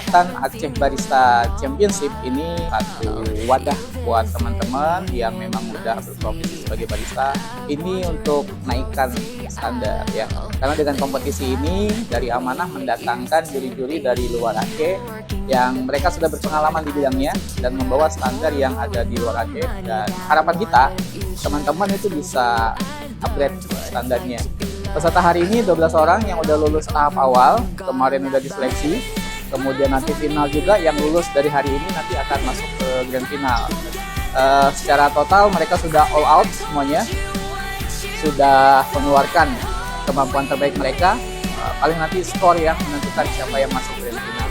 kegiatan Aceh Barista Championship ini satu wadah buat teman-teman yang memang udah berprofesi sebagai barista ini untuk naikkan standar ya. Karena dengan kompetisi ini dari Amanah mendatangkan juri-juri dari luar Aceh yang mereka sudah berpengalaman di bidangnya dan membawa standar yang ada di luar Aceh, dan harapan kita teman-teman itu bisa upgrade standarnya. Peserta hari ini 12 orang yang udah lulus tahap awal, kemarin udah diseleksi, kemudian nanti final juga yang lulus dari hari ini nanti akan masuk ke grand final. Secara total mereka sudah all out semuanya, sudah mengeluarkan kemampuan terbaik mereka. Paling nanti skor yang menentukan siapa yang masuk grand final.